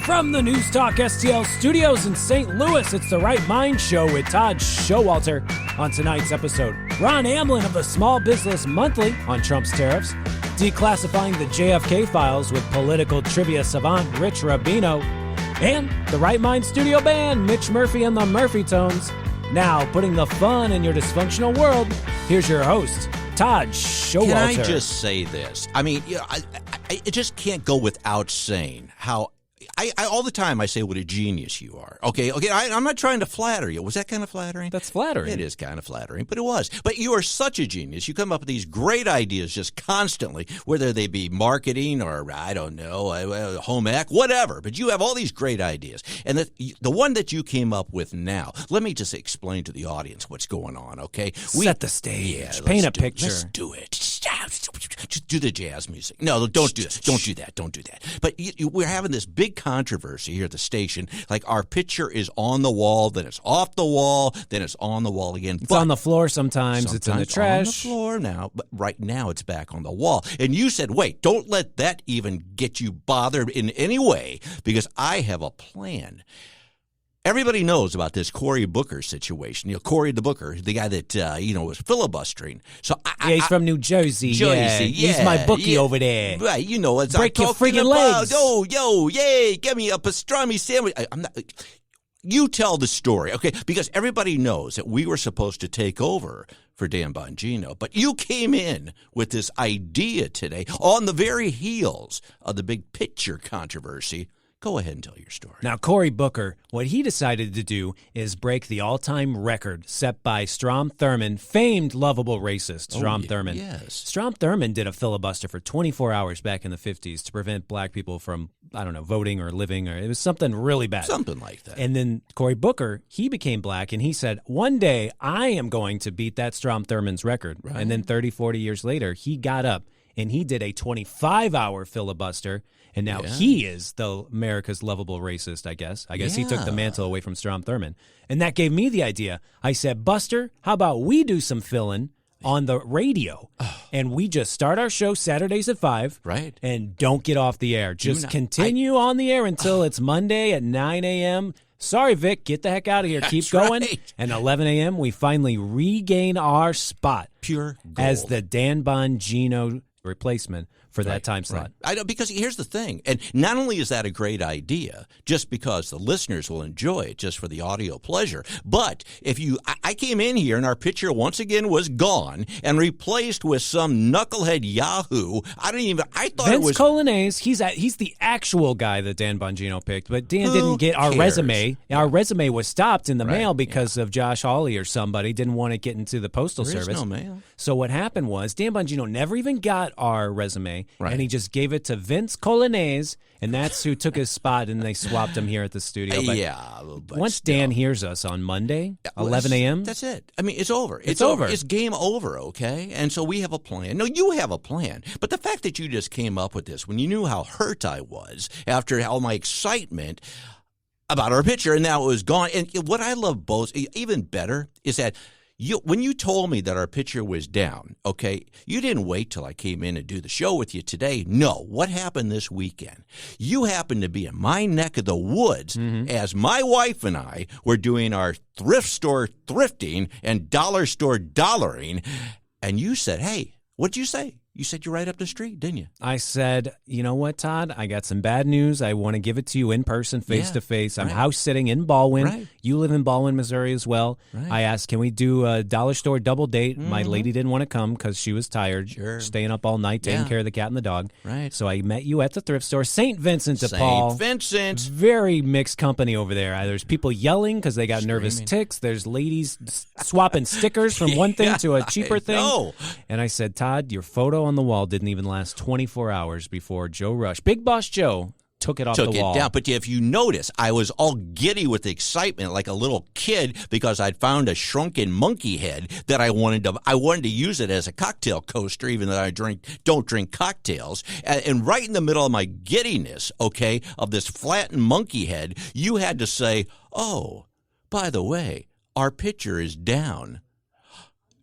From the News Talk STL studios in St. Louis, it's the Right Mind Show with Todd Showalter. On tonight's episode, Ron Amlen of the Small Business Monthly on Trump's tariffs, declassifying the JFK files with political trivia savant Rich Rubino, and the Right Mind studio band, Mitch Murphy and the Murphy Tones. Now, putting the fun in your dysfunctional world, here's your host, Todd Showalter. Can I just say this? I mean, I just can't go without saying how I all the time I say what a genius you are. Okay, I'm not trying to flatter you. Was that kind of flattering? That's flattering. It is kind of flattering, but it was. But you are such a genius. You come up with these great ideas just constantly, whether they be marketing or, I don't know, home ec, whatever. But you have all these great ideas. And the one that you came up with now, let me just explain to the audience what's going on, okay? Set the stage. Paint a picture. Let's do it. Just do the jazz music. No, don't do that. Don't do that. Don't do that. But we're having this big controversy here at the station. Like our picture is on the wall, then it's off the wall, then it's on the wall again. It's on the floor sometimes. It's in the trash. On the floor now, but right now it's back on the wall. And you said, wait, don't let that even get you bothered in any way because I have a plan. Everybody knows about this Cory Booker situation. You know, Cory the Booker, the guy that, was filibustering. So he's from New Jersey. Yeah. He's my bookie over there. Right, it's break your freaking legs. Yay, get me a pastrami sandwich. I'm not. You tell the story, okay? Because everybody knows that we were supposed to take over for Dan Bongino, but you came in with this idea today on the very heels of the big picture controversy. Go ahead and tell your story. Now, Cory Booker, what he decided to do is break the all-time record set by Strom Thurmond, famed lovable racist Strom Thurmond. Yes. Strom Thurmond did a filibuster for 24 hours back in the 50s to prevent black people from, voting or living, or it was something really bad. Something like that. And then Cory Booker, he became black, and he said, one day I am going to beat that Strom Thurmond's record. Right. And then 30, 40 years later, he got up and he did a 25-hour filibuster. And now he is the America's lovable racist, I guess. I guess he took the mantle away from Strom Thurmond. And that gave me the idea. I said, Buster, how about we do some fill-in on the radio? And we just start our show Saturdays at 5. Right. And don't get off the air. Just continue on the air until it's Monday at 9 a.m. Sorry, Vic, get the heck out of here. Keep going. Right. And 11 a.m., we finally regain our spot. Pure gold. As the Dan Bongino replacement for that time slot. Right. I know, because here's the thing, and not only is that a great idea, just because the listeners will enjoy it just for the audio pleasure, but if I came in here and our picture once again was gone and replaced with some knucklehead Yahoo. I thought Vince it was Colonnese. He's the actual guy that Dan Bongino picked, but Dan didn't get our resume. Our resume was stopped in the mail because of Josh Hawley or somebody didn't want to get into the postal service. There is no mail. So what happened was Dan Bongino never even got our resume. Right. And he just gave it to Vince Colonnese, and that's who took his spot, and they swapped him here at the studio. But once Dan hears us on Monday, 11 a.m., that's it. I mean, it's over. It's over. It's game over, okay? And so we have a plan. No, you have a plan. But the fact that you just came up with this when you knew how hurt I was after all my excitement about our picture, and now it was gone. And what I love even better is that when you told me that our picture was down, okay, you didn't wait till I came in and do the show with you today. No. What happened this weekend? You happened to be in my neck of the woods as my wife and I were doing our thrift store thrifting and dollar store dollaring, and you said, hey, what'd you say? You said you're right up the street, didn't you? I said, you know what, Todd? I got some bad news. I want to give it to you in person, face to face. I'm house sitting in Baldwin. Right. You live in Baldwin, Missouri as well. Right. I asked, can we do a dollar store double date? My lady didn't want to come because she was tired, staying up all night, taking care of the cat and the dog. Right. So I met you at the thrift store, St. Vincent de Paul. St. Vincent. Very mixed company over there. There's people yelling because they got nervous ticks. There's ladies swapping stickers from one thing to a cheaper thing. And I said, Todd, your photo on the wall didn't even last 24 hours before Joe Rush, Big Boss Joe, took it off the wall. Down. But if you notice, I was all giddy with excitement like a little kid because I'd found a shrunken monkey head that I wanted to use it as a cocktail coaster, even though I don't drink cocktails. And right in the middle of my giddiness, okay, of this flattened monkey head, you had to say, oh, by the way, our picture is down.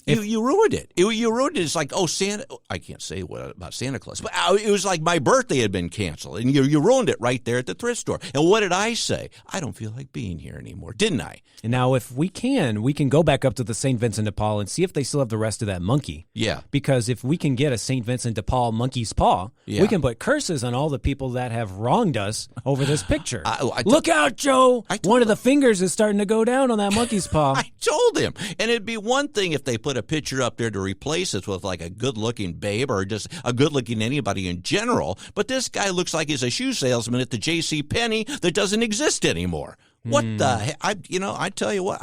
You ruined it. You ruined it. It's like, oh, Santa. I can't say what about Santa Claus, but it was like my birthday had been canceled, and you ruined it right there at the thrift store. And what did I say? I don't feel like being here anymore, didn't I? And now, if we can go back up to the St. Vincent de Paul and see if they still have the rest of that monkey. Yeah. Because if we can get a St. Vincent de Paul monkey's paw, we can put curses on all the people that have wronged us over this picture. Look out, Joe! One of the fingers is starting to go down on that monkey's paw. I told him. And it'd be one thing if they put a picture up there to replace it with like a good-looking babe or just a good-looking anybody in general. But this guy looks like he's a shoe salesman at the J.C. Penney that doesn't exist anymore. What the heck? I tell you what.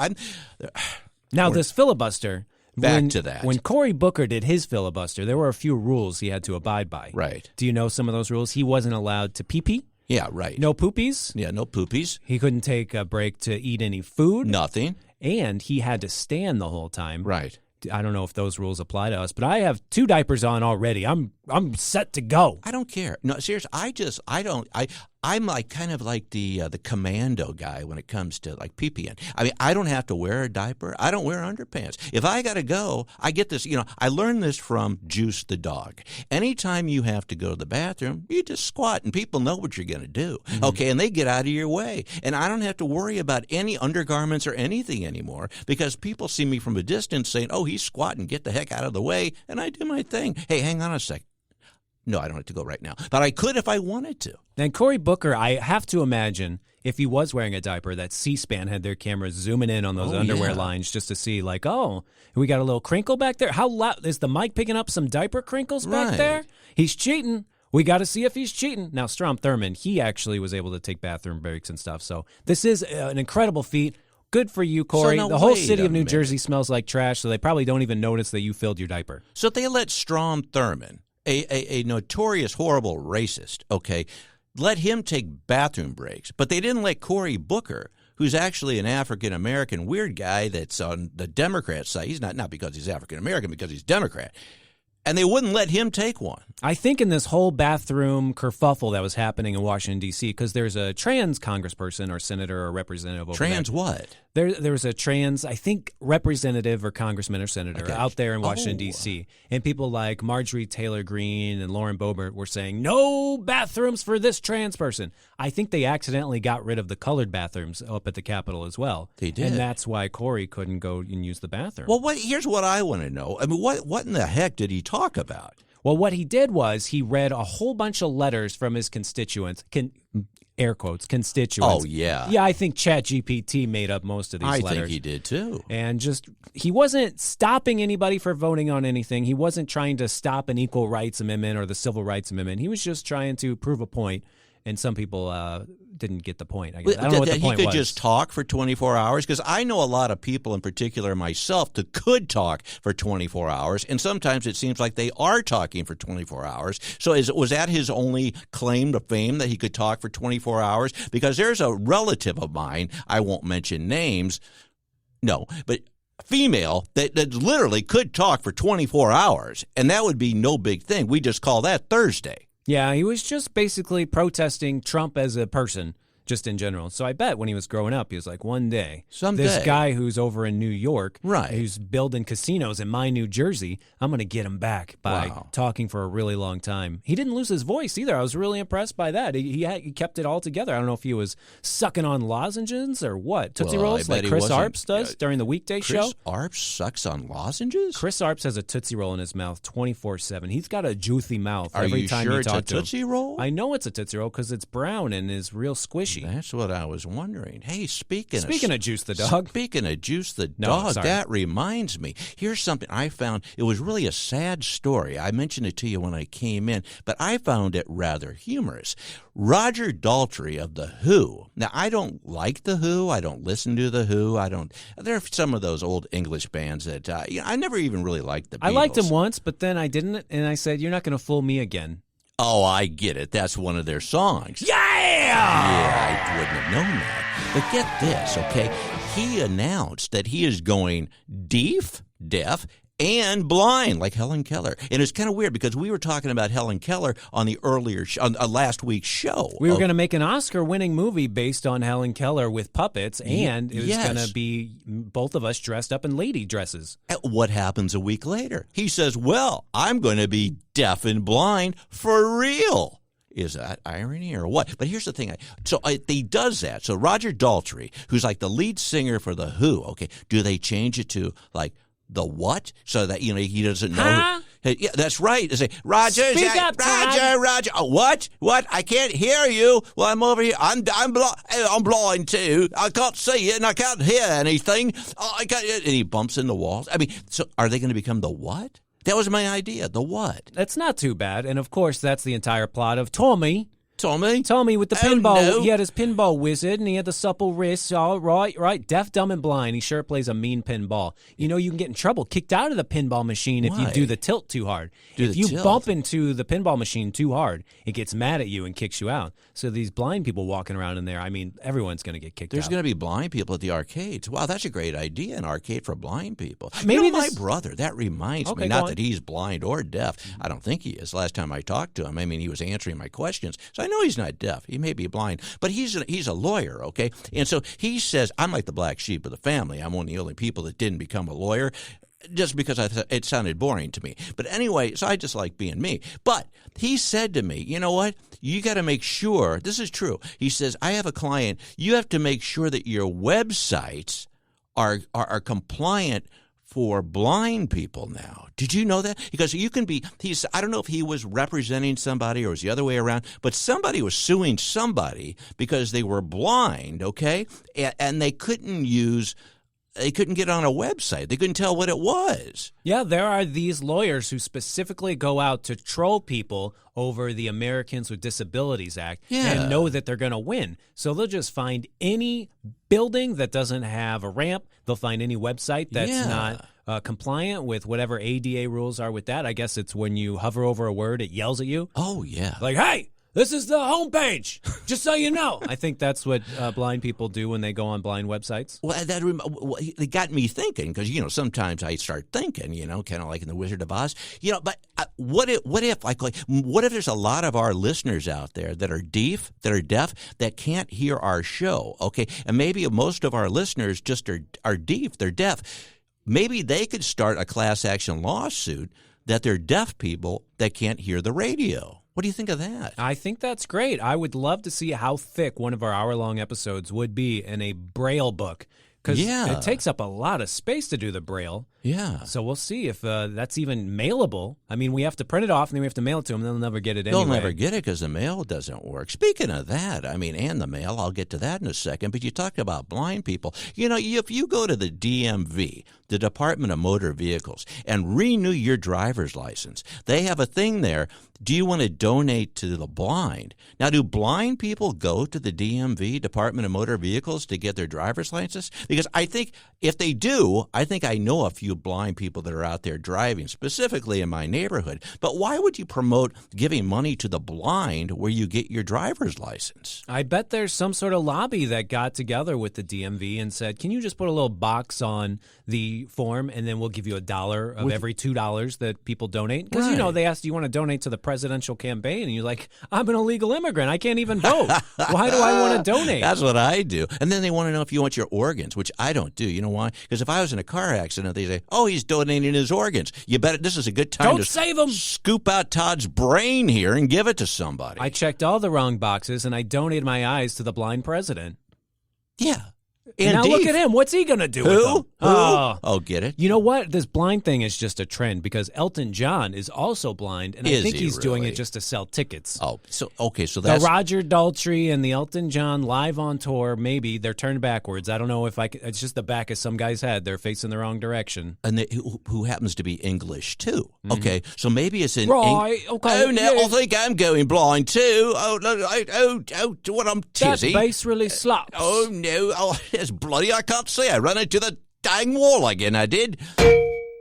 Now, this filibuster. Back to that. When Cory Booker did his filibuster, there were a few rules he had to abide by. Right. Do you know some of those rules? He wasn't allowed to pee-pee. Yeah, right. No poopies. Yeah, no poopies. He couldn't take a break to eat any food. Nothing. And he had to stand the whole time. Right. I don't know if those rules apply to us, but I have 2 diapers on already. I'm set to go. I don't care. No, seriously, I'm like kind of like the commando guy when it comes to like pee-peeing. I mean, I don't have to wear a diaper. I don't wear underpants. If I got to go, I get this, I learned this from Juice the dog. Anytime you have to go to the bathroom, you just squat and people know what you're going to do. Mm-hmm. Okay, and they get out of your way. And I don't have to worry about any undergarments or anything anymore because people see me from a distance saying, oh, he's squatting, get the heck out of the way. And I do my thing. Hey, hang on a sec. No, I don't have to go right now. But I could if I wanted to. And Cory Booker, I have to imagine, if he was wearing a diaper, that C-SPAN had their cameras zooming in on those underwear lines just to see, like, oh, we got a little crinkle back there. How loud is the mic picking up some diaper crinkles back there? He's cheating. We got to see if he's cheating. Now, Strom Thurmond, he actually was able to take bathroom breaks and stuff. So this is an incredible feat. Good for you, Cory. The whole city of New Jersey smells like trash, so they probably don't even notice that you filled your diaper. So they let Strom Thurmond, a notorious, horrible racist, okay, let him take bathroom breaks. But they didn't let Cory Booker, who's actually an African-American weird guy that's on the Democrat side. He's not because he's African-American, because he's Democrat. And they wouldn't let him take one. I think in this whole bathroom kerfuffle that was happening in Washington, D.C., because there's a trans congressperson or senator or representative over Trans what? There's a trans, I think, representative or congressman or senator out there in Washington, D.C. And people like Marjorie Taylor Greene and Lauren Boebert were saying, no bathrooms for this trans person. I think they accidentally got rid of the colored bathrooms up at the Capitol as well. They did. And that's why Cory couldn't go and use the bathroom. Well, here's what I want to know. I mean, what in the heck did he talk about? Well, what he did was he read a whole bunch of letters from his constituents, air quotes, constituents. Oh, yeah. Yeah, I think ChatGPT made up most of these letters. I think he did, too. And he wasn't stopping anybody for voting on anything. He wasn't trying to stop an equal rights amendment or the civil rights amendment. He was just trying to prove a point. And some people didn't get the point. I guess. I don't know what the point was. He could just talk for 24 hours? Because I know a lot of people, in particular myself, that could talk for 24 hours. And sometimes it seems like they are talking for 24 hours. So was that his only claim to fame, that he could talk for 24 hours? Because there's a relative of mine, I won't mention names, but female that literally could talk for 24 hours. And that would be no big thing. We just call that Thursday. Yeah, he was just basically protesting Trump as a person, just in general. So I bet when he was growing up, he was like, one day, this guy who's over in New York, who's building casinos in my New Jersey, I'm going to get him back by talking for a really long time. He didn't lose his voice either. I was really impressed by that. He kept it all together. I don't know if he was sucking on lozenges or what. Tootsie Rolls like Chris Arps does during the weekday show. Chris Arps sucks on lozenges? Chris Arps has a Tootsie Roll in his mouth 24/7. He's got a juicy mouth every time you you talk to him. Are you sure it's a Tootsie Roll? I know it's a Tootsie Roll because it's brown and is real squishy. That's what I was wondering. Hey, speaking of Juice the Dog. Speaking of Juice the Dog, that reminds me. Here's something I found. It was really a sad story. I mentioned it to you when I came in, but I found it rather humorous. Roger Daltrey of The Who. Now, I don't like The Who. I don't listen to The Who. There are some of those old English bands that I never even really liked the Beatles. I liked them once, but then I didn't, and I said, you're not going to fool me again. Oh, I get it. That's one of their songs. Yeah! Yeah, I wouldn't have known that. But get this, okay? He announced that he is going deaf, and blind, like Helen Keller. And it's kind of weird because we were talking about Helen Keller on the earlier on last week's show. We were going to make an Oscar-winning movie based on Helen Keller with puppets, and it was going to be both of us dressed up in lady dresses. What happens a week later? He says, well, I'm going to be deaf and blind for real. Is that irony or what? But here's the thing. He does that. So Roger Daltrey, who's like the lead singer for The Who, okay, do they change it to like the what? So that, he doesn't know. Huh? Yeah, that's right. They say, Roger, Speak up, Roger. Oh, what? I can't hear you. Well, I'm over here. I'm blind too. I can't see it and I can't hear anything. And he bumps into walls. I mean, so are they going to become the what? That was my idea. The what? That's not too bad. And, of course, that's the entire plot of Tommy. Tommy with the pinball. No. He had his pinball wizard, and he had the supple wrists. All right. Deaf, dumb, and blind. He sure plays a mean pinball. You can get in trouble, kicked out of the pinball machine if you do the tilt too hard. If you bump into the pinball machine too hard, it gets mad at you and kicks you out. So these blind people walking around in there, I mean, everyone's going to get kicked out. There's going to be blind people at the arcades. Wow, that's a great idea, an arcade for blind people. Maybe my brother, that reminds me, not that he's blind or deaf. I don't think he is. Last time I talked to him, I mean, he was answering my questions. So I know he's not deaf. He may be blind, but he's a lawyer, okay? And so he says, I'm like the black sheep of the family. I'm one of the only people that didn't become a lawyer just because it sounded boring to me. But anyway, so I just like being me. But he said to me, you know what? You got to make sure, this is true. He says, I have a client. You have to make sure that your websites are compliant for blind people now. Did you know that? Because you can be, I don't know if he was representing somebody or it was the other way around, but somebody was suing somebody because they were blind, okay? And they couldn't get on a website. They couldn't tell what it was. Yeah, there are these lawyers who specifically go out to troll people over the Americans with Disabilities Act and know that they're going to win. So they'll just find any building that doesn't have a ramp. They'll find any website that's not compliant with whatever ADA rules are with that. I guess it's when you hover over a word, it yells at you. Oh, yeah. Like, hey, this is the homepage, just so you know. I think that's what blind people do when they go on blind websites. Well, it got me thinking because, sometimes I start thinking, kind of like in The Wizard of Oz. But what if there's a lot of our listeners out there that are deaf, that can't hear our show, okay? And maybe most of our listeners just are deaf, they're deaf. Maybe they could start a class action lawsuit that they're deaf people that can't hear the radio. What do you think of that? I think that's great. I would love to see how thick one of our hour-long episodes would be in a Braille book. Because it takes up a lot of space to do the Braille. Yeah. So we'll see if that's even mailable. I mean, we have to print it off, and then we have to mail it to them, and they'll never get it anyway. They'll never get it because the mail doesn't work. Speaking of that, and the mail, I'll get to that in a second, but you talked about blind people. If you go to the DMV, the Department of Motor Vehicles, and renew your driver's license, they have a thing there. Do you want to donate to the blind? Now, do blind people go to the DMV, Department of Motor Vehicles, to get their driver's license? Because I think if they do, I know a few blind people that are out there driving, specifically in my neighborhood. But why would you promote giving money to the blind where you get your driver's license? I bet there's some sort of lobby that got together with the DMV and said, can you just put a little box on the form, and then we'll give you $1 of every $2 that people donate? Because, they asked, do you want to donate to the presidential campaign? And you're like, I'm an illegal immigrant. I can't even vote. Why do I want to donate? That's what I do. And then they want to know if you want your organs, which I don't do. You know why? Because if I was in a car accident, they say, oh, he's donating his organs. You bet this is a good time to save him. Scoop out Todd's brain here and give it to somebody. I checked all the wrong boxes, and I donated my eyes to the blind president. Yeah. And now look at him. What's he going to do with them? Oh, get it? You know what? This blind thing is just a trend because Elton John is also blind, and I think he's doing it just to sell tickets. Oh, so that's... The Roger Daltrey and the Elton John live on tour, maybe, they're turned backwards. I don't know if it's just the back of some guy's head. They're facing the wrong direction. And who happens to be English, too. Mm-hmm. Okay, so maybe it's in... Right, okay. Oh, now I think I'm going blind, too. What I'm tizzy. That bass really slaps. Oh, no. Oh, it's bloody, I can't see. I ran into the dang wall again, I did.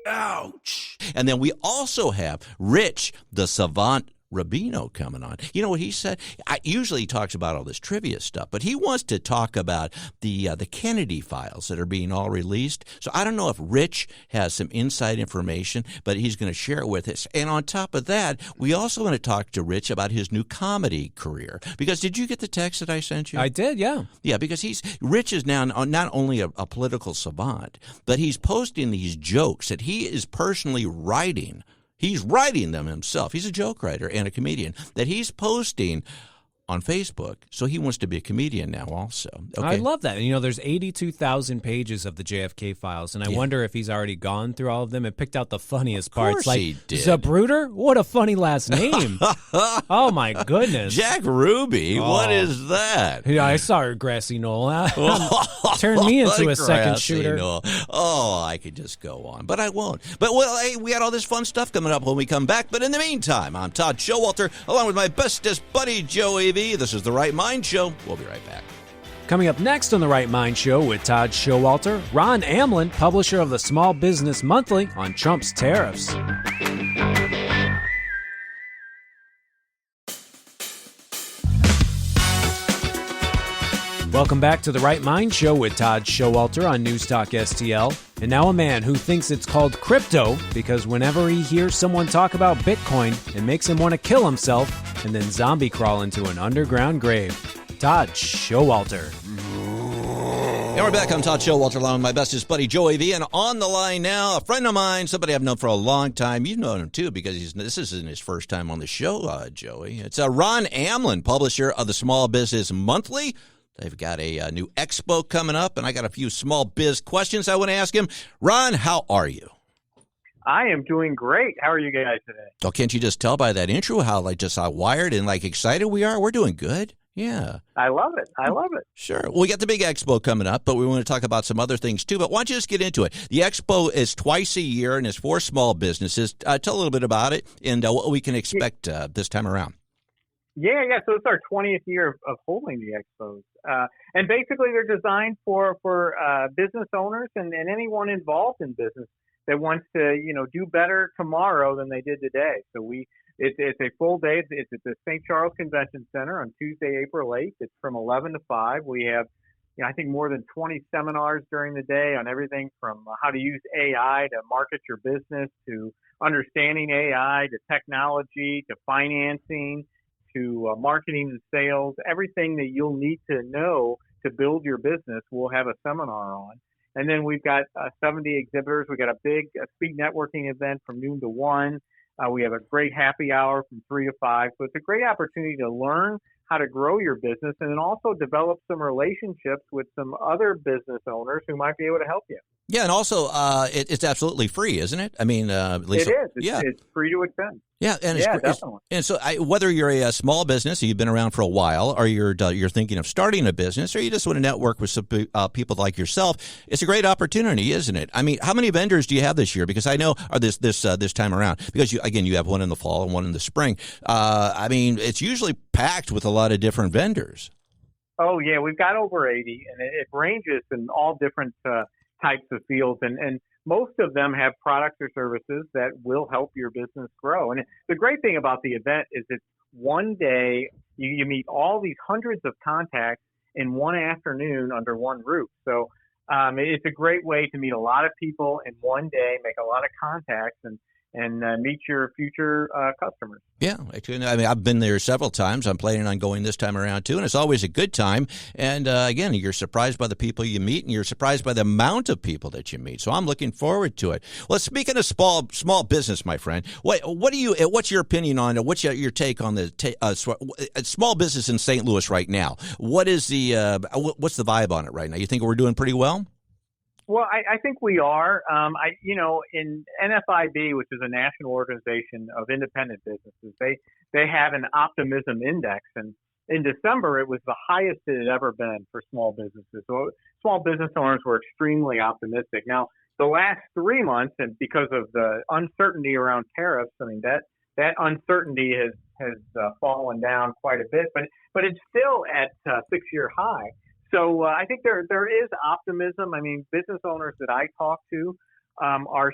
Ouch. And then we also have Rich, the savant Rubino coming on. You know what he said? Usually he talks about all this trivia stuff, but he wants to talk about the Kennedy files that are being all released. So I don't know if Rich has some inside information, but he's going to share it with us. And on top of that, we also want to talk to Rich about his new comedy career. Because did you get the text that I sent you? I did, yeah. Yeah, because Rich is now not only a political savant, but he's posting these jokes that he is personally writing. He's writing them himself. He's a joke writer and a comedian that he's posting on Facebook. So he wants to be a comedian now also. Okay. I love that. And, there's 82,000 pages of the JFK files, and I wonder if he's already gone through all of them and picked out the funniest parts. Like, he did. Zapruder? What a funny last name. Oh, my goodness. Jack Ruby? Oh. What is that? Yeah, I saw her grassy knoll. Turned me into a second shooter. Knoll. Oh, I could just go on, but I won't. But, hey, we got all this fun stuff coming up when we come back. But in the meantime, I'm Todd Showalter, along with my bestest buddy, Joey. This is The Right Mind Show. We'll be right back. Coming up next on The Right Mind Show with Todd Showalter, Ron Amlen, publisher of the Small Business Monthly, on Trump's tariffs. Welcome back to The Right Mind Show with Todd Showalter on Newstalk STL. And now a man who thinks it's called crypto because whenever he hears someone talk about Bitcoin, it makes him want to kill himself and then zombie crawl into an underground grave. Todd Showalter. And we're back. I'm Todd Showalter, along with my bestest buddy, Joey V. And on the line now, a friend of mine, somebody I've known for a long time. You've known him, too, because this isn't his first time on the show, Joey. It's Ron Amlen, publisher of the Small Business Monthly. They've got a new expo coming up, and I got a few small biz questions I want to ask him. Ron, how are you? I am doing great. How are you guys today? Oh, can't you just tell by that intro how wired and excited we are? We're doing good. Yeah. I love it. Sure. Well, we got the big expo coming up, but we want to talk about some other things too. But why don't you just get into it? The expo is twice a year and it's for small businesses. Tell a little bit about it and what we can expect this time around. Yeah. So it's our 20th year of holding the expos. And basically they're designed for business owners and anyone involved in business that wants to, do better tomorrow than they did today. So it's a full day. It's at the St. Charles Convention Center on Tuesday, April 8th. It's from 11 to 5. We have, I think more than 20 seminars during the day on everything from how to use AI to market your business, to understanding AI, to technology, to financing, to marketing and sales. Everything that you'll need to know to build your business, we'll have a seminar on. And then we've got 70 exhibitors. We've got a big speed networking event from noon to 1. We have a great happy hour from 3 to 5. So it's a great opportunity to learn how to grow your business and then also develop some relationships with some other business owners who might be able to help you. Yeah, and also it's absolutely free, isn't it? I mean, Lisa, it is. It's free to attend. Yeah, and definitely. And so, whether you're a small business, or you've been around for a while, or you're thinking of starting a business, or you just want to network with some people like yourself, it's a great opportunity, isn't it? I mean, how many vendors do you have this year? Because I know, or this time around, because you have one in the fall and one in the spring. I mean, it's usually packed with a lot of different vendors. Oh yeah, we've got over 80, and it ranges in all different types of fields, and most of them have products or services that will help your business grow. And the great thing about the event is it's one day, you meet all these hundreds of contacts in one afternoon under one roof. So it's a great way to meet a lot of people in one day, make a lot of contacts, and meet your future customers. Yeah, I mean, I've been there several times. I'm planning on going this time around, too, and it's always a good time. And, again, you're surprised by the people you meet, and you're surprised by the amount of people that you meet. So I'm looking forward to it. Well, speaking of small business, my friend, what's your opinion on it? What's your take on the small business in St. Louis right now? What's the vibe on it right now? You think we're doing pretty well? Well, I think we are. In NFIB, which is a national organization of independent businesses, they have an optimism index, and in December it was the highest it had ever been for small businesses. So small business owners were extremely optimistic. Now, the last 3 months, and because of the uncertainty around tariffs, I mean that uncertainty has fallen down quite a bit, but it's still at 6-year high. So I think there is optimism. I mean, business owners that I talk to are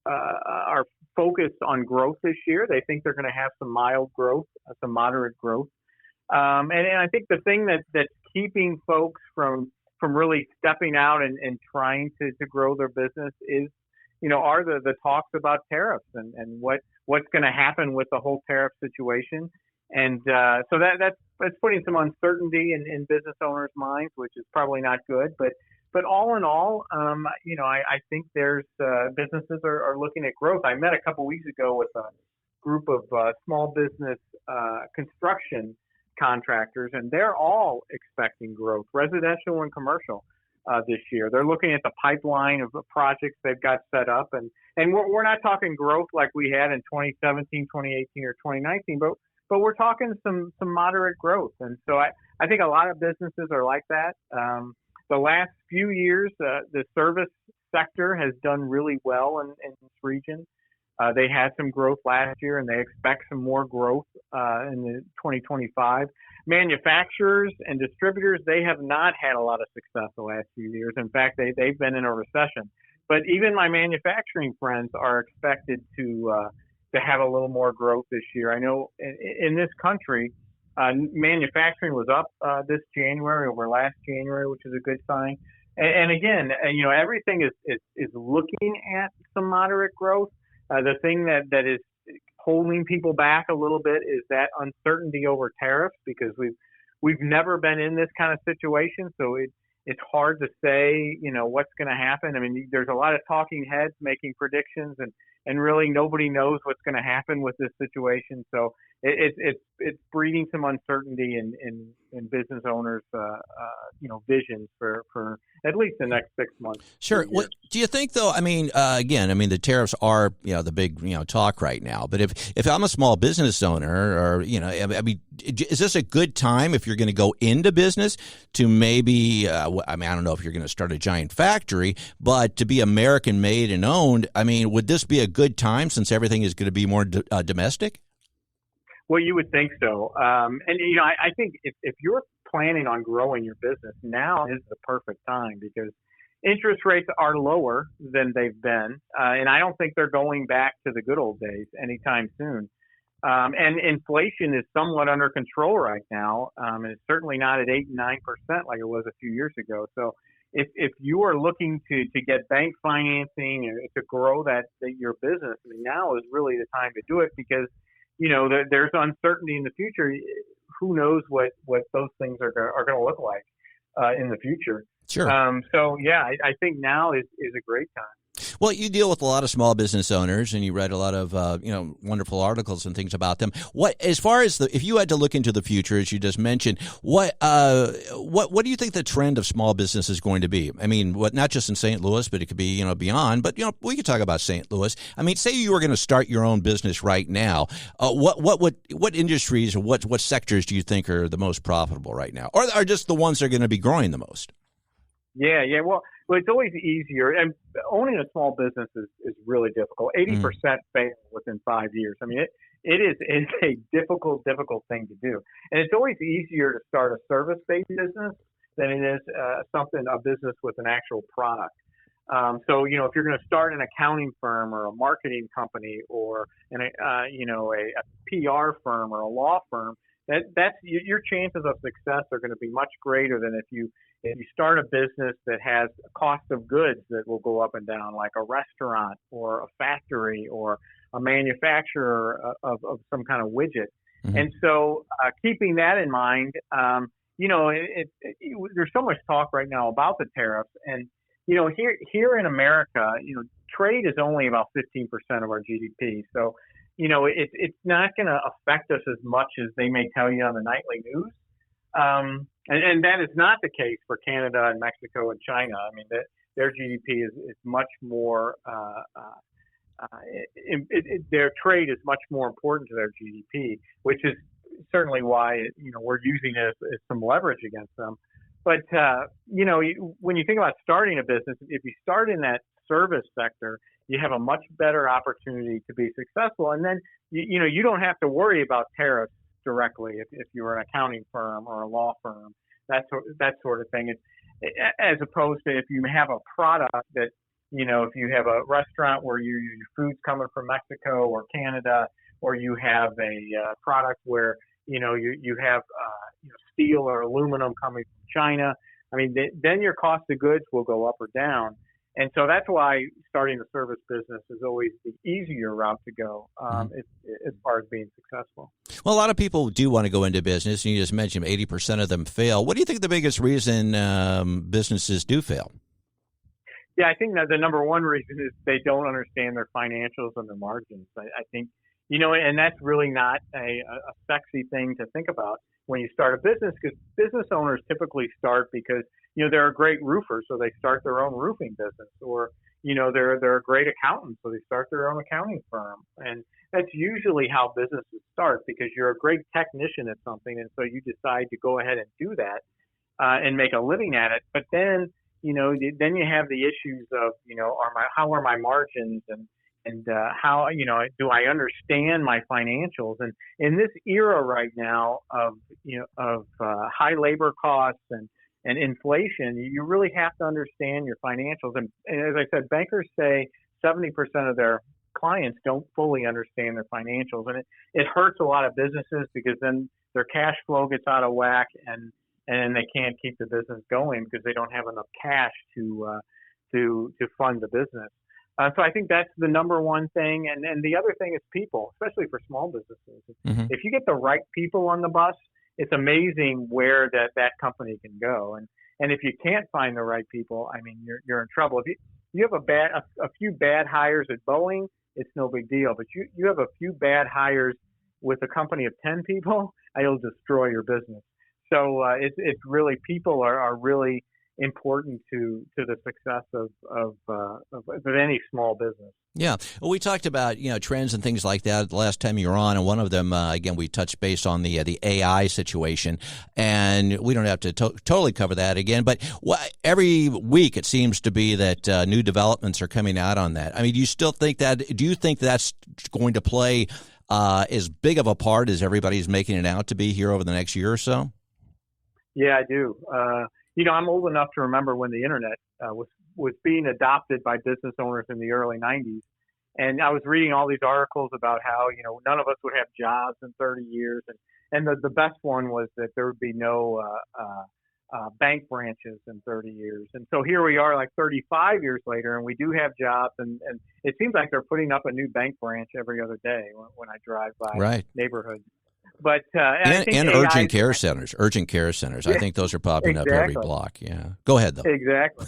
are focused on growth this year. They think they're going to have some mild growth, some moderate growth. And I think the thing that's keeping folks from really stepping out and trying to grow their business is, are the talks about tariffs and what's going to happen with the whole tariff situation. And so that's putting some uncertainty in business owners' minds, which is probably not good. But all in all, I think there's businesses are looking at growth. I met a couple weeks ago with a group of small business construction contractors, and they're all expecting growth, residential and commercial, this year. They're looking at the pipeline of projects they've got set up, and we're not talking growth like we had in 2017, 2018, or 2019, but we're talking some moderate growth. And so I think a lot of businesses are like that. The last few years, the service sector has done really well in this region. They had some growth last year, and they expect some more growth in 2025. Manufacturers and distributors, they have not had a lot of success the last few years. In fact, they've been in a recession. But even my manufacturing friends are expected to have a little more growth this year. I know in this country, manufacturing was up this January over last January, which is a good sign. And again, everything is looking at some moderate growth. The thing that is holding people back a little bit is that uncertainty over tariffs, because we've never been in this kind of situation. So it's hard to say, what's going to happen. I mean, there's a lot of talking heads making predictions, and really nobody knows what's going to happen with this situation. So it's breeding some uncertainty in business owners' visions for at least the next 6 months. Sure. What do you think, though? I mean, the tariffs are the big talk right now. But if I'm a small business owner, or is this a good time if you're going to go into business to maybe? I don't know if you're going to start a giant factory, but to be American made and owned. I mean, would this be a good time since everything is going to be more domestic? Well, you would think so. I think if you're planning on growing your business, now is the perfect time, because interest rates are lower than they've been. And I don't think they're going back to the good old days anytime soon. And inflation is somewhat under control right now. And it's certainly not at 8 and 9% like it was a few years ago. So if you are looking to get bank financing to grow your business, I mean, now is really the time to do it, because there's uncertainty in the future. Who knows what those things are going to look like in the future? Sure. So yeah, I think now is a great time. Well, you deal with a lot of small business owners, and you read a lot of wonderful articles and things about them. As far as if you had to look into the future, as you just mentioned, what do you think the trend of small business is going to be? I mean, not just in St. Louis, but it could be beyond. But we could talk about St. Louis. I mean, say you were going to start your own business right now. What industries or what sectors do you think are the most profitable right now, or are just the ones that are going to be growing the most? Yeah. Well, it's always easier, and owning a small business is really difficult. 80% fail within 5 years. I mean, it's a difficult thing to do, and it's always easier to start a service-based business than it is a business with an actual product. So if you're going to start an accounting firm or a marketing company or a PR firm or a law firm, that's your chances of success are going to be much greater than if you start a business that has a cost of goods that will go up and down, like a restaurant or a factory or a manufacturer of some kind of widget. Mm-hmm. And so keeping that in mind, there's so much talk right now about the tariffs. And, here in America, trade is only about 15% of our GDP. So, it's not going to affect us as much as they may tell you on the nightly news. And that is not the case for Canada and Mexico and China. I mean, their GDP is much more, their trade is much more important to their GDP, which is certainly why, we're using it as some leverage against them. But, when you think about starting a business, if you start in that service sector, you have a much better opportunity to be successful. And then, you don't have to worry about tariffs directly if you're an accounting firm or a law firm, that sort of thing. As opposed to if you have a product that if you have a restaurant where your food's coming from Mexico or Canada, or you have a product where, you have steel or aluminum coming from China, I mean, then your cost of goods will go up or down. And so that's why starting a service business is always the easier route to go as far as being successful. Well, a lot of people do want to go into business, and you just mentioned 80% of them fail. What do you think the biggest reason businesses do fail? Yeah, I think that the number one reason is they don't understand their financials and their margins. I think, and that's really not a sexy thing to think about when you start a business, because business owners typically start because, they're a great roofer, so they start their own roofing business, or, they're a great accountant, so they start their own accounting firm. And that's usually how businesses start, because you're a great technician at something, and so you decide to go ahead and do that and make a living at it. But then, then you have the issues of, how are my margins, and how, do I understand my financials? And in this era right now of high labor costs and inflation, you really have to understand your financials. And as I said, bankers say 70% of their clients don't fully understand their financials, and it hurts a lot of businesses, because then their cash flow gets out of whack, and they can't keep the business going because they don't have enough cash to fund the business. So I think that's the number one thing. And the other thing is people, especially for small businesses. Mm-hmm. If you get the right people on the bus, it's amazing where that company can go. And if you can't find the right people, I mean, you're in trouble. If you have a few bad hires at Boeing, it's no big deal. But you have a few bad hires with a company of 10 people, it'll destroy your business. So it's really, people are really important to the success of any small business. Yeah. Well, we talked about, trends and things like that the last time you were on, and one of them, again, we touched base on the AI situation, and we don't have to totally cover that again, but every week it seems to be that new developments are coming out on that. I mean, do you think that's going to play as big of a part as everybody's making it out to be here over the next year or so? Yeah, I do. I'm old enough to remember when the internet was being adopted by business owners in the early 90s. And I was reading all these articles about how, none of us would have jobs in 30 years. And the best one was that there would be no bank branches in 30 years. And so here we are, like 35 years later, and we do have jobs. And it seems like they're putting up a new bank branch every other day when I drive by neighborhoods. But and urgent care centers. Yeah, I think those are popping up every block. Yeah. Go ahead, though. Exactly.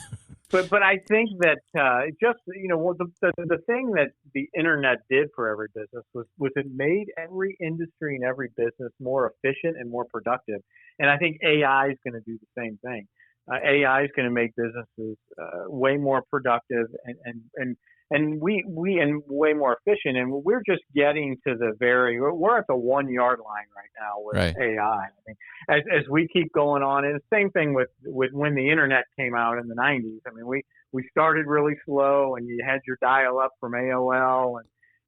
But I think that the thing that the internet did for every business was it made every industry and every business more efficient and more productive. And I think AI is going to do the same thing. AI is going to make businesses way more productive and way more efficient. And we're just getting to we're at the 1 yard line right now with AI. I mean, as we keep going on, and the same thing with when the internet came out in the 90s. I mean, we started really slow, and you had your dial up from AOL,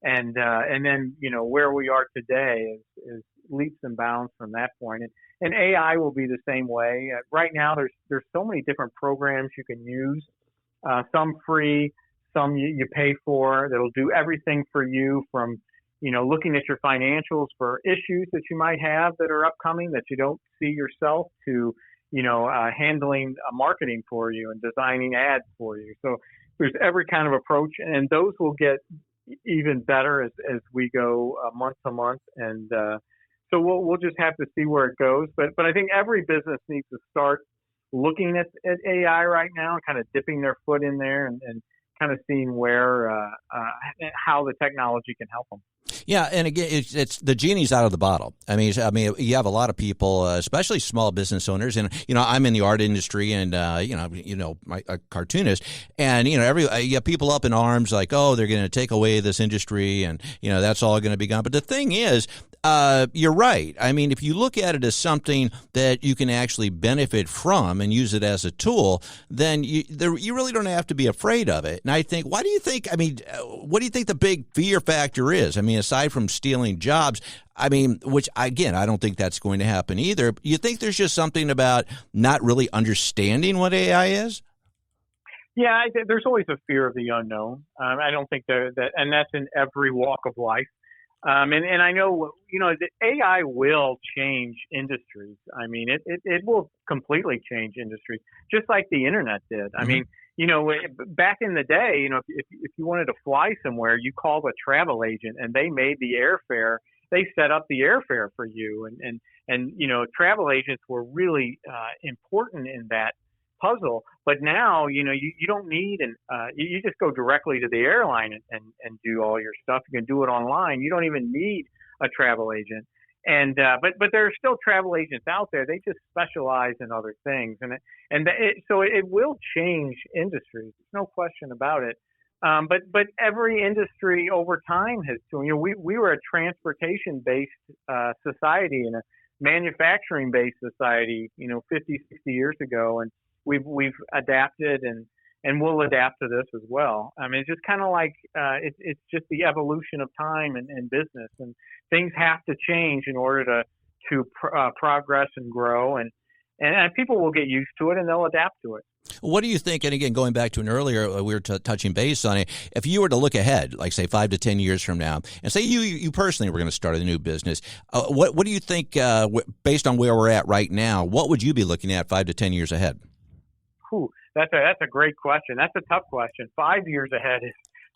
and then, where we are today is leaps and bounds from that point. And AI will be the same way. Right now, there's so many different programs you can use, some free, some you pay for, that'll do everything for you, from, looking at your financials for issues that you might have that are upcoming that you don't see yourself, to, handling marketing for you and designing ads for you. So there's every kind of approach, and those will get even better as we go month to month. And so we'll just have to see where it goes. But I think every business needs to start looking at AI right now, kind of dipping their foot in there and kind of seeing how the technology can help them. Yeah, and again, it's the genie's out of the bottle. I mean, you have a lot of people, especially small business owners, and I'm in the art industry, and my a cartoonist, and you have people up in arms like, oh, they're going to take away this industry, and that's all going to be gone. But the thing is, you're right. I mean, if you look at it as something that you can actually benefit from and use it as a tool, then you really don't have to be afraid of it. And I think, what do you think the big fear factor is? I mean, aside from stealing jobs, which again, I don't think that's going to happen either. You think there's just something about not really understanding what AI is? Yeah, there's always a fear of the unknown. I don't think that, and that's in every walk of life. And I know, that AI will change industries. I mean, it will completely change industries, just like the internet did. I mean, back in the day, if you wanted to fly somewhere, you called a travel agent and they made the airfare. They set up the airfare for you. And travel agents were really important in that puzzle. But now, you don't need you just go directly to the airline and do all your stuff. You can do it online. You don't even need a travel agent. And but there are still travel agents out there. They just specialize in other things, so it will change industries. There's no question about it. But every industry over time has to. We were a transportation-based society and a manufacturing-based society, 50, 60 years ago, and we've adapted and we'll adapt to this as well. I mean, it's just kind of like it's just the evolution of time and business, and things have to change in order to progress and grow, and people will get used to it and they'll adapt to it. What do you think? And again, going back to an earlier, we were touching base on it. If you were to look ahead, like say 5 to 10 years from now, and say you personally were going to start a new business, what do you think, based on where we're at right now, what would you be looking at 5 to 10 years ahead? That's a great question. That's a tough question. 5 years ahead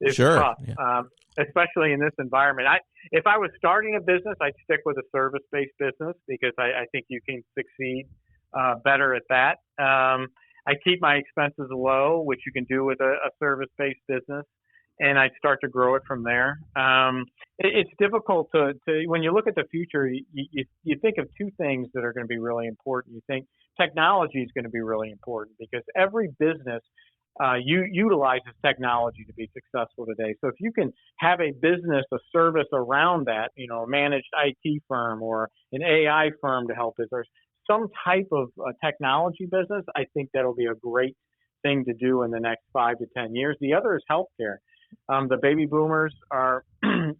is sure. Tough, yeah. Especially in this environment. If I was starting a business, I'd stick with a service-based business because I think you can succeed better at that. I keep my expenses low, which you can do with a service-based business, and I'd start to grow it from there. It's difficult to when you look at the future, you think of two things that are going to be really important. You think technology is going to be really important because every business utilizes technology to be successful today. So if you can have a business, a service around that, a managed IT firm or an AI firm to help it, or some type of technology business, I think that'll be a great thing to do in the next 5 to 10 years. The other is healthcare. The baby boomers are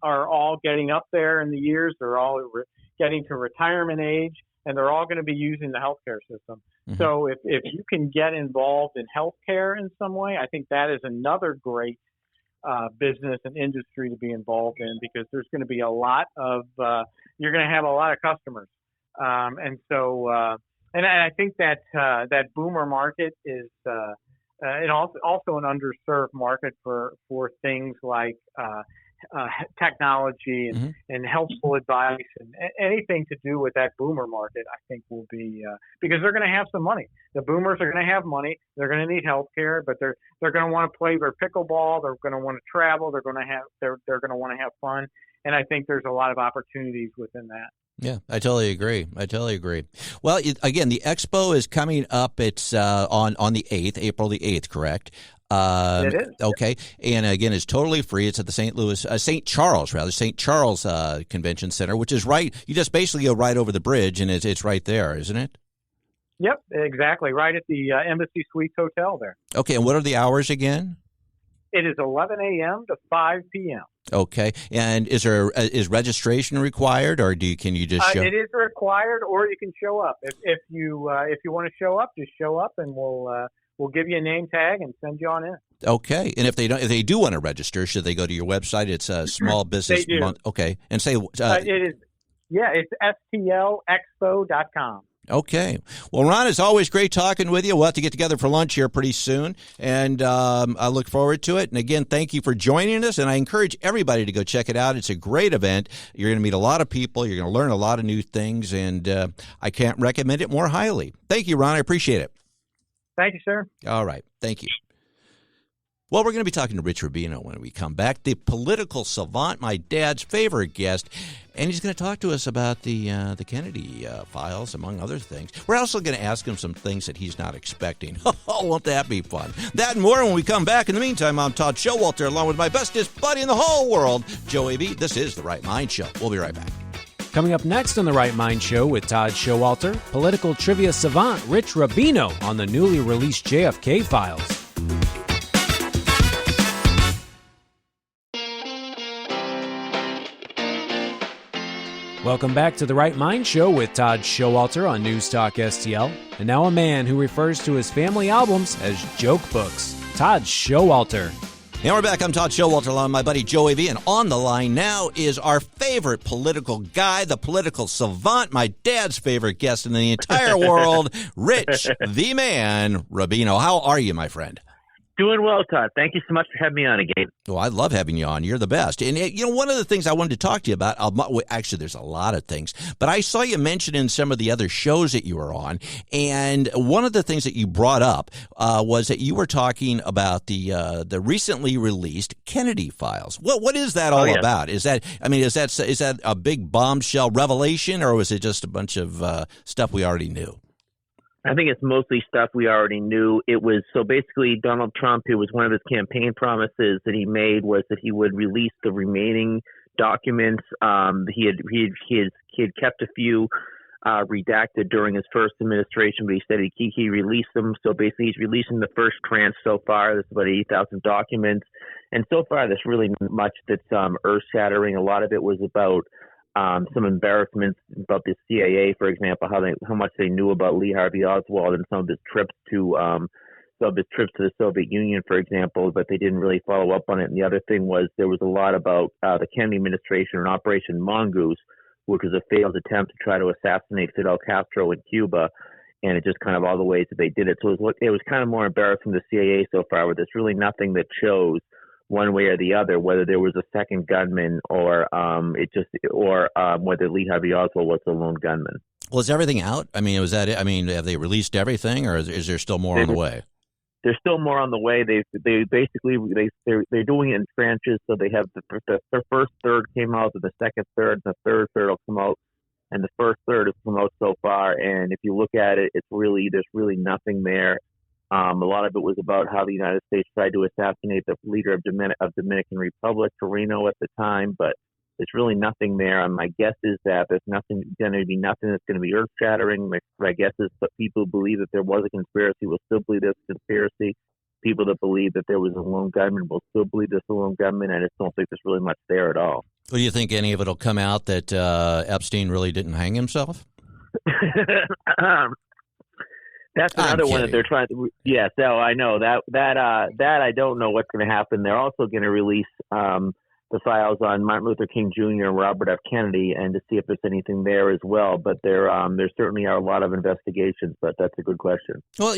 all getting up there in the years. They're all getting to retirement age, and they're all going to be using the healthcare system. Mm-hmm. So if you can get involved in healthcare in some way, I think that is another great business and industry to be involved in because there's going to be a lot of you're going to have a lot of customers. And I think that boomer market is and also an underserved market for things like technology and helpful advice and anything to do with that boomer market. I think will be because they're going to have some money. The boomers are going to have money. They're going to need health care, but they're going to want to play their pickleball. They're going to want to travel. They're going to want to have fun. And I think there's a lot of opportunities within that. Yeah, I totally agree. Well, again, the expo is coming up. It's on the 8th, April the 8th, correct? It is. Okay. And again, it's totally free. It's at the St. Charles Convention Center, which is right. You just basically go right over the bridge and it's right there, isn't it? Yep, exactly. Right at the Embassy Suites Hotel there. Okay. And what are the hours again? It is 11 a.m. to 5 p.m. Okay, and is registration required, or can you just show? It is required, or you can show up. If you want to show up, just show up, and we'll give you a name tag and send you on in. Okay, and if they do want to register, should they go to your website? It's a small business month. Okay, and say it is. Yeah, it's stlexpo.com. Okay. Well, Ron, it's always great talking with you. We'll have to get together for lunch here pretty soon, and I look forward to it. And again, thank you for joining us, and I encourage everybody to go check it out. It's a great event. You're going to meet a lot of people. You're going to learn a lot of new things, and I can't recommend it more highly. Thank you, Ron. I appreciate it. Thank you, sir. All right. Thank you. Well, we're going to be talking to Rich Rubino when we come back, the political savant, my dad's favorite guest, and he's going to talk to us about the Kennedy files, among other things. We're also going to ask him some things that he's not expecting. Oh, won't that be fun? That and more when we come back. In the meantime, I'm Todd Showalter, along with my bestest buddy in the whole world, Joe A.B. This is The Right Mind Show. We'll be right back. Coming up next on The Right Mind Show with Todd Showalter, political trivia savant Rich Rubino on the newly released JFK files. Welcome back to The Right Mind Show with Todd Showalter on News Talk STL. And now a man who refers to his family albums as joke books. Todd Showalter. And we're back. I'm Todd Showalter, along with my buddy Joey V. And on the line now is our favorite political guy, the political savant, my dad's favorite guest in the entire world, Rich, the man, Rubino. How are you, my friend? Doing well, Todd. Thank you so much for having me on again. Well, I love having you on. You're the best. And, one of the things I wanted to talk to you about, actually, there's a lot of things, but I saw you mention in some of the other shows that you were on, and one of the things that you brought up was that you were talking about the recently released Kennedy files. What is that all about? Is that a big bombshell revelation, or was it just a bunch of stuff we already knew? I think it's mostly stuff we already knew. It was so basically Donald Trump, it was one of his campaign promises that he made was that he would release the remaining documents. He had kept a few redacted during his first administration, but he said he released them. So basically, he's releasing the first tranche so far. There's about 80,000 documents, and so far there's really much that's earth-shattering. A lot of it was about some embarrassments about the CIA, for example, how much they knew about Lee Harvey Oswald and some of his trips to the Soviet Union, for example, but they didn't really follow up on it. And the other thing was there was a lot about the Kennedy administration and Operation Mongoose, which was a failed attempt to try to assassinate Fidel Castro in Cuba, and it just kind of all the ways that they did it. So it was kind of more embarrassing the CIA so far, where there's really nothing that shows one way or the other, whether there was a second gunman or whether Lee Harvey Oswald was the lone gunman. Well, is everything out? I mean, was that it? I mean, have they released everything, or is there still more on the way? There's still more on the way. They're doing it in tranches. So they have the first third came out, and the second third, and the third will come out, and the first third has come out so far. And if you look at it, there's really nothing there. A lot of it was about how the United States tried to assassinate the leader of Dominican Republic, Rubino, at the time, but there's really nothing there. And my guess is that there's going to be nothing that's going to be earth-shattering. My guess is that people who believe that there was a conspiracy will still believe there's a conspiracy. People that believe that there was a lone gunman will still believe there's a lone gunman. I just don't think there's really much there at all. Well, do you think any of it will come out that Epstein really didn't hang himself? That's another one that they're trying to. Yes, I know that I don't know what's going to happen. They're also going to release the files on Martin Luther King Jr. and Robert F. Kennedy, and to see if there's anything there as well. But there certainly are a lot of investigations. But that's a good question. Well,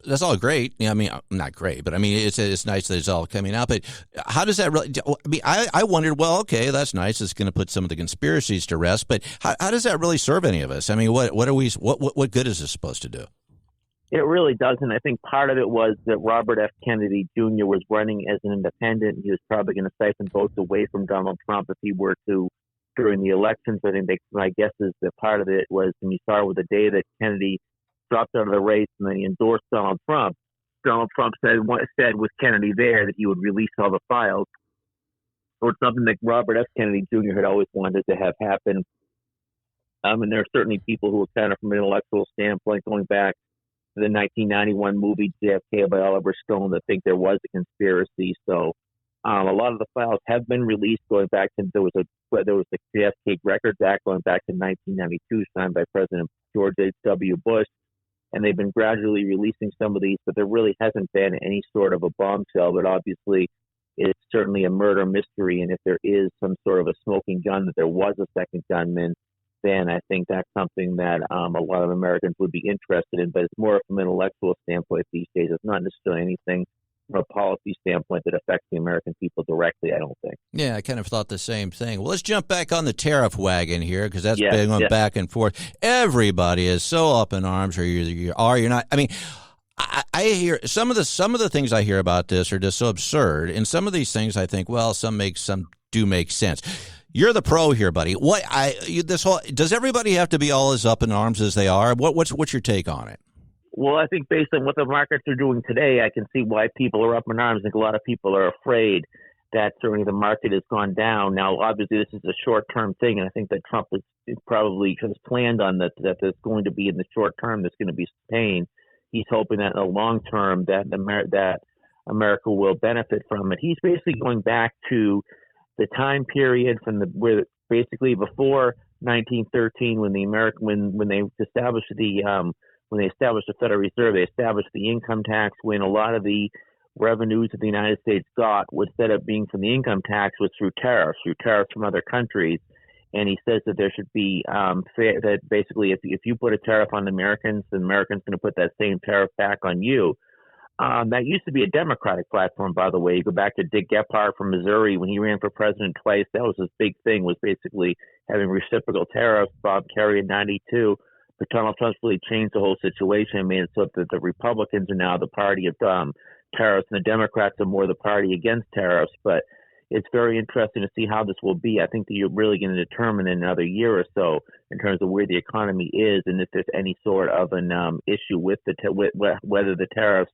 that's all great. I mean, not great, but I mean, it's nice that it's all coming out. But how does that really? I mean, I wondered. Well, okay, that's nice. It's going to put some of the conspiracies to rest. But how does that really serve any of us? I mean, what good is this supposed to do? It really doesn't. I think part of it was that Robert F. Kennedy Jr. was running as an independent. He was probably going to siphon votes away from Donald Trump if he were to during the elections. I think my guess is that part of it was, when you saw with the day that Kennedy dropped out of the race and then he endorsed Donald Trump said with Kennedy there that he would release all the files. So it's something that Robert F. Kennedy Jr. had always wanted to have happen. And there are certainly people who are kind of from an intellectual standpoint going back the 1991 movie JFK by Oliver Stone that think there was a conspiracy. So a lot of the files have been released going back to there was the JFK Records Act going back to 1992, signed by President George H.W. Bush, and they've been gradually releasing some of these, but there really hasn't been any sort of a bombshell. But obviously, it's certainly a murder mystery, and if there is some sort of a smoking gun that there was a second gunman, then I think that's something that a lot of Americans would be interested in. But it's more from an intellectual standpoint these days. It's not necessarily anything from a policy standpoint that affects the American people directly, I don't think. Yeah, I kind of thought the same thing. Well, let's jump back on the tariff wagon here, because that's been going back and forth. Everybody is so up in arms, or you are, you're not. I mean, I hear some of the things I hear about this are just so absurd, and some of these things I think, well, some do make sense. You're the pro here, buddy. Does everybody have to be all as up in arms as they are? What's your take on it? Well, I think based on what the markets are doing today, I can see why people are up in arms. I think a lot of people are afraid that certainly the market has gone down. Now, obviously, this is a short-term thing, and I think that Trump is probably has planned on that there's going to be in the short term there's going to be pain. He's hoping that in the long term that America will benefit from it. He's basically going back to the time period where basically before 1913, when they established the Federal Reserve, they established the income tax, when a lot of the revenues that the United States got, instead of being from the income tax, was through tariffs from other countries. And he says that there should be that basically if you put a tariff on Americans, the Americans going to put that same tariff back on you. That used to be a Democratic platform, by the way. You go back to Dick Gephardt from Missouri when he ran for president twice. That was his big thing, was basically having reciprocal tariffs. Bob Kerrey in '92. But Donald Trump's really changed the whole situation and made it so that the Republicans are now the party of tariffs, and the Democrats are more the party against tariffs. But it's very interesting to see how this will be. I think that you're really going to determine in another year or so in terms of where the economy is and if there's any sort of an issue with whether the tariffs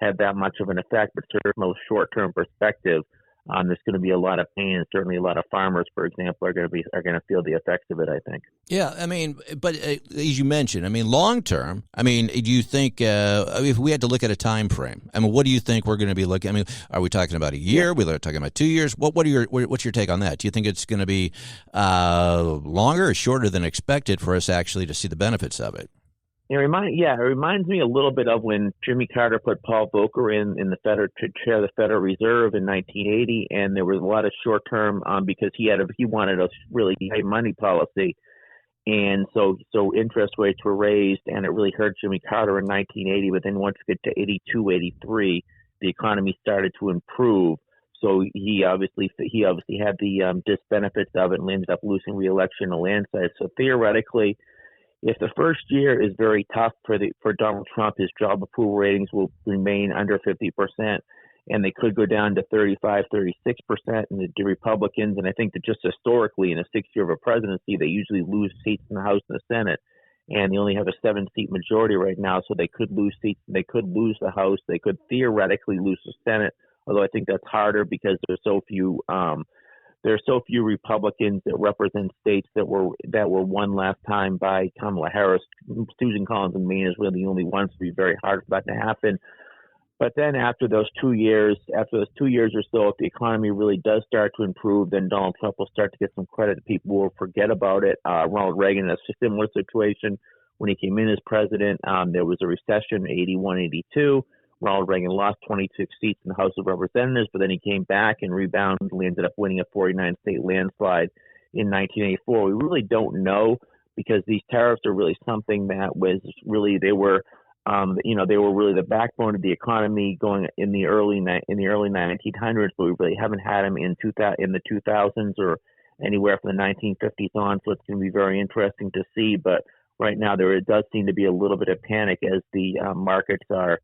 have that much of an effect. But certainly from a short-term perspective, there's going to be a lot of pain, and certainly a lot of farmers, for example, are going to feel the effects of it, I think. Yeah, I mean, but as you mentioned, I mean, long term, I mean, do you think if we had to look at a time frame, I mean, what do you think we're going to be looking? I mean, are we talking about a year? Yeah. We're talking about 2 years? What's your take on that? Do you think it's going to be longer or shorter than expected for us actually to see the benefits of it? It reminds me a little bit of when Jimmy Carter put Paul Volcker in the to chair the Federal Reserve in 1980, and there was a lot of short term because he wanted a really high money policy, and so interest rates were raised, and it really hurt Jimmy Carter in 1980. But then once you get to 82, 83, the economy started to improve. So he obviously had the disbenefits of it and ended up losing re-election in a landslide. So theoretically, if the first year is very tough for Donald Trump, his job approval ratings will remain under 50%, and they could go down to 35, 36%. And the Republicans, and I think that just historically in a 6 year of a presidency, they usually lose seats in the House and the Senate, and they only have a 7-seat majority right now, so they could lose seats. They could lose the House. They could theoretically lose the Senate, although I think that's harder because there's so few. There are so few Republicans that represent states that were won last time by Kamala Harris. Susan Collins in Maine is really the only one, so it'd be very hard for that to happen. But then after those 2 years or so, if the economy really does start to improve, then Donald Trump will start to get some credit. People will forget about it. Ronald Reagan, that's a similar situation. When he came in as president, there was a recession in 81, 82. Ronald Reagan lost 26 seats in the House of Representatives, but then he came back and rebounded. We ended up winning a 49-state landslide in 1984. We really don't know because these tariffs are really something that was really they were really the backbone of the economy going in the early 1900s, but we really haven't had them in the 2000s or anywhere from the 1950s on. So it's going to be very interesting to see. But right now there does seem to be a little bit of panic as the markets are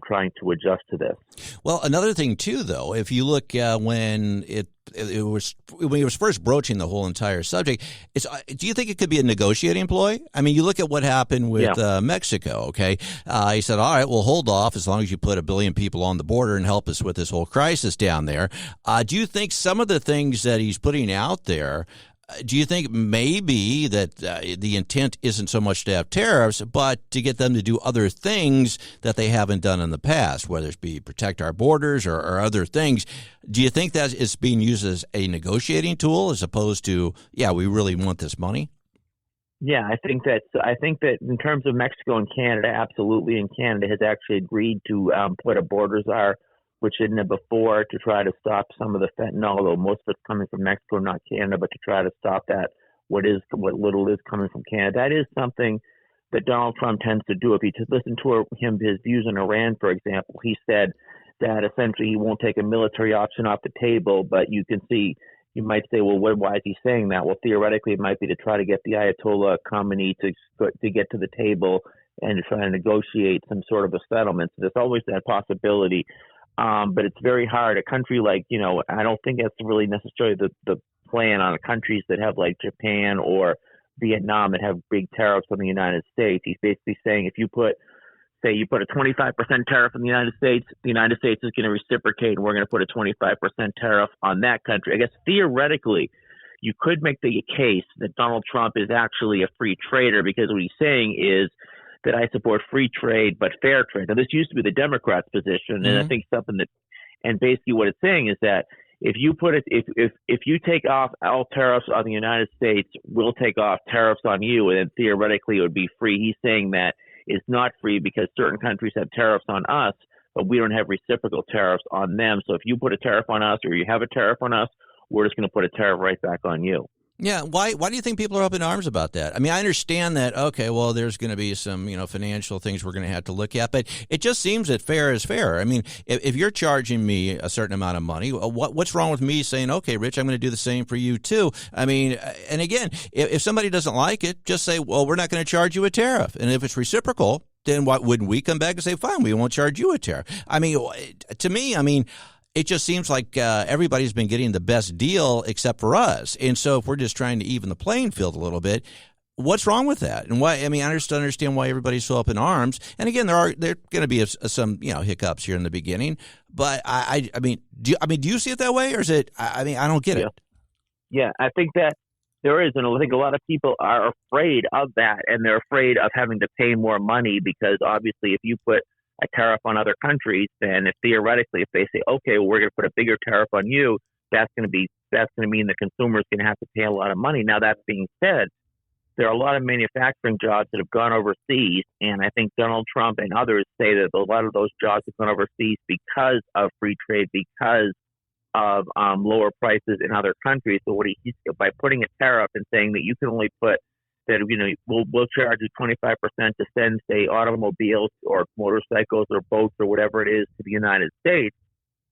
trying to adjust to this. Well, another thing too, though, if you look when it was first broaching the whole entire subject, do you think it could be a negotiating ploy? I mean, you look at what happened with Mexico. Okay, he said, "All right, we'll hold off as long as you put 1 billion people on the border and help us with this whole crisis down there." Do you think some of the things that he's putting out there? Do you think maybe that the intent isn't so much to have tariffs, but to get them to do other things that they haven't done in the past, whether it be protect our borders or other things? Do you think that it's being used as a negotiating tool as opposed to, we really want this money? Yeah, I think that in terms of Mexico and Canada, absolutely, and Canada has actually agreed to put a border czar, which didn't have before, to try to stop some of the fentanyl, although most of it's coming from Mexico, not Canada, but to try to stop that, what little is coming from Canada. That is something that Donald Trump tends to do. If you just listen to his views on Iran, for example, he said that essentially he won't take a military option off the table, but you might say, well, why is he saying that? Well, theoretically, it might be to try to get the Ayatollah Khamenei to get to the table and to try to negotiate some sort of a settlement. So there's always that possibility. But it's very hard. A country like, I don't think that's really necessarily the plan on countries that have like Japan or Vietnam that have big tariffs on the United States. He's basically saying if you put a 25% tariff on the United States is going to reciprocate, and we're going to put a 25% tariff on that country. I guess theoretically, you could make the case that Donald Trump is actually a free trader, because what he's saying is that I support free trade but fair trade. Now, this used to be the Democrats' position, and I think and basically what it's saying is that if you take off all tariffs on the United States, we'll take off tariffs on you, and then theoretically it would be free. He's saying that it's not free because certain countries have tariffs on us, but we don't have reciprocal tariffs on them. So if you put a tariff on us or you have a tariff on us, we're just going to put a tariff right back on you. Yeah, why do you think people are up in arms about that? I mean, I understand that, okay, well, there's going to be some, financial things we're going to have to look at, but it just seems that fair is fair. I mean, if you're charging me a certain amount of money, what's wrong with me saying, okay, Rich, I'm going to do the same for you too? I mean, and again, if somebody doesn't like it, just say, well, we're not going to charge you a tariff. And if it's reciprocal, then wouldn't we come back and say, fine, we won't charge you a tariff? I mean, to me, it just seems like everybody's been getting the best deal except for us. And so if we're just trying to even the playing field a little bit, what's wrong with that? And why? I mean, I understand why everybody's so up in arms. And again, there are going to be some hiccups here in the beginning. But I mean, do you see it that way, or is it? I don't get it. Yeah, I think that there is, and I think a lot of people are afraid of that, and they're afraid of having to pay more money because obviously, if you put a tariff on other countries, then theoretically, if they say, okay, well, we're going to put a bigger tariff on you, that's going to mean the consumer is going to have to pay a lot of money. Now, that being said, there are a lot of manufacturing jobs that have gone overseas, and I think Donald Trump and others say that a lot of those jobs have gone overseas because of free trade, because of lower prices in other countries. So by putting a tariff and saying that you can only put that, we'll charge you 25% to send, say, automobiles or motorcycles or boats or whatever it is to the United States,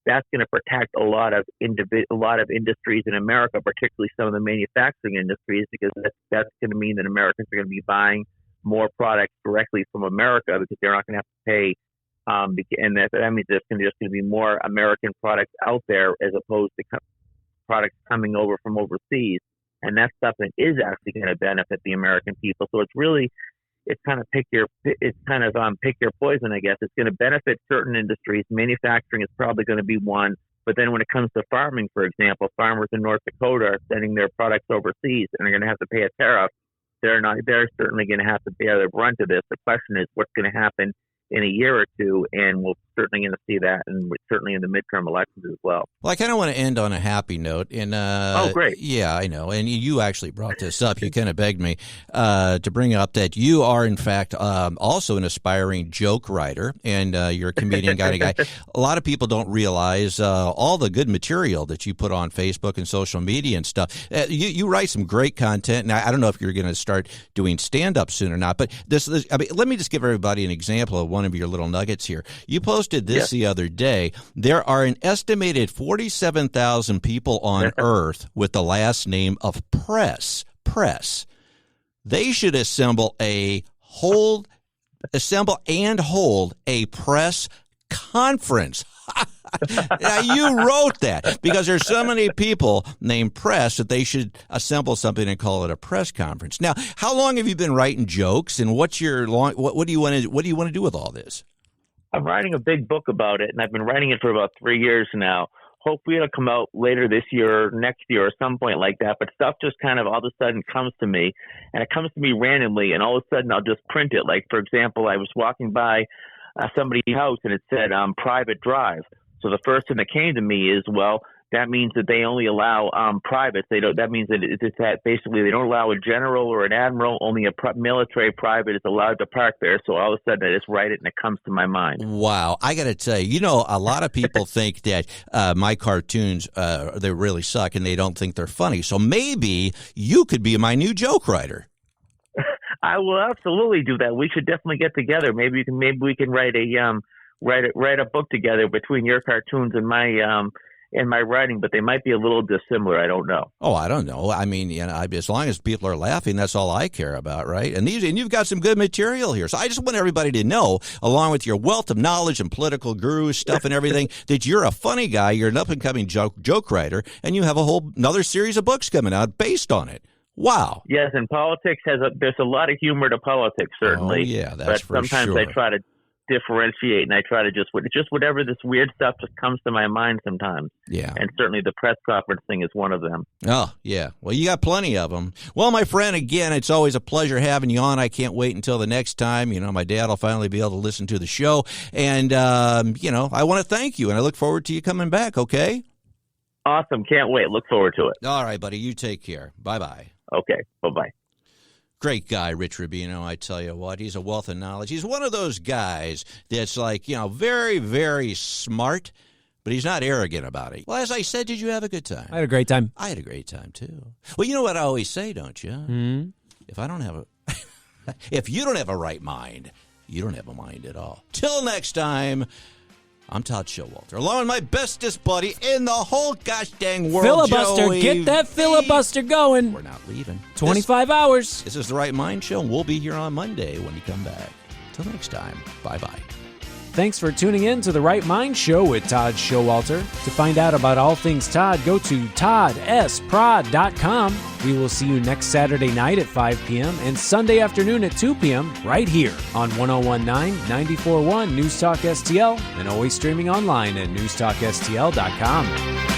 that's going to protect a lot of industries in America, particularly some of the manufacturing industries, because that's going to mean that Americans are going to be buying more products directly from America because they're not going to have to pay. And that means there's just going to be more American products out there as opposed to products coming over from overseas. And that's stuff that is actually going to benefit the American people. So it's kind of pick your poison, I guess. It's going to benefit certain industries. Manufacturing is probably going to be one. But then when it comes to farming, for example, farmers in North Dakota are sending their products overseas and are going to have to pay a tariff. They're certainly going to have to bear the brunt of this. The question is what's going to happen in a year or two, and we're certainly going to see that, and certainly in the midterm elections as well. Well, I kind of want to end on a happy note. And oh, great. Yeah, I know. And you actually brought this up. You kind of begged me to bring up that you are, in fact, also an aspiring joke writer, and you're a comedian kind of guy. A lot of people don't realize all the good material that you put on Facebook and social media and stuff. You write some great content, and I don't know if you're going to start doing stand-up soon or not, but let me just give everybody an example of one of your little nuggets here. You posted this the other day. There are an estimated 47,000 people on Earth with the last name of Press. They should assemble and hold a press conference. Now, you wrote that because there's so many people named Press that they should assemble something and call it a press conference. Now, how long have you been writing jokes, and what do you want to do with all this? I'm writing a big book about it, and I've been writing it for about 3 years now. Hopefully it'll come out later this year or next year or some point like that. But stuff just kind of all of a sudden comes to me, and it comes to me randomly, and all of a sudden I'll just print it. Like, for example, I was walking by somebody's house, and it said private drive. So the first thing that came to me is, well, that means that they only allow privates. That means that it's that basically they don't allow a general or an admiral. Only a military private is allowed to park there. So all of a sudden I just write it and it comes to my mind. Wow. I got to tell you, a lot of people think that my cartoons, they really suck and they don't think they're funny. So maybe you could be my new joke writer. I will absolutely do that. We should definitely get together. Maybe we can write a book together between your cartoons and my writing, but they might be a little dissimilar. I don't know. Oh, I don't know. I mean, as long as people are laughing, that's all I care about, right? And you've got some good material here. So I just want everybody to know, along with your wealth of knowledge and political guru stuff and everything, that you're a funny guy, you're an up-and-coming joke writer, and you have another series of books coming out based on it. Wow. Yes, and politics there's a lot of humor to politics, certainly. Oh, yeah, that's for sure. But sometimes I try to differentiate, and I try to just whatever this weird stuff just comes to my mind sometimes. Yeah. And certainly the press conference thing is one of them. Oh, yeah. Well, you got plenty of them. Well, my friend, again, it's always a pleasure having you on. I can't wait until the next time. My dad will finally be able to listen to the show. And, I want to thank you, and I look forward to you coming back, okay? Awesome. Can't wait. Look forward to it. All right, buddy. You take care. Bye-bye. Okay. Bye-bye. Great guy, Rich Rubino. I tell you what, he's a wealth of knowledge. He's one of those guys that's like, very, very smart, but he's not arrogant about it. Well, as I said, did you have a good time? I had a great time. I had a great time, too. Well, you know what I always say, don't you? Mm-hmm. If you don't have a right mind, you don't have a mind at all. Till next time, I'm Todd Showalter, along with my bestest buddy in the whole gosh dang world, Filibuster. Joey. Get that filibuster going. We're not leaving. 25 hours. This is The Right Mind Show, and we'll be here on Monday when you come back. Till next time, bye-bye. Thanks for tuning in to The Right Mind Show with Todd Showalter. To find out about all things Todd, go to toddsprod.com. We will see you next Saturday night at 5 p.m. and Sunday afternoon at 2 p.m. right here on 101.9, 94.1 News Talk STL, and always streaming online at newstalkstl.com.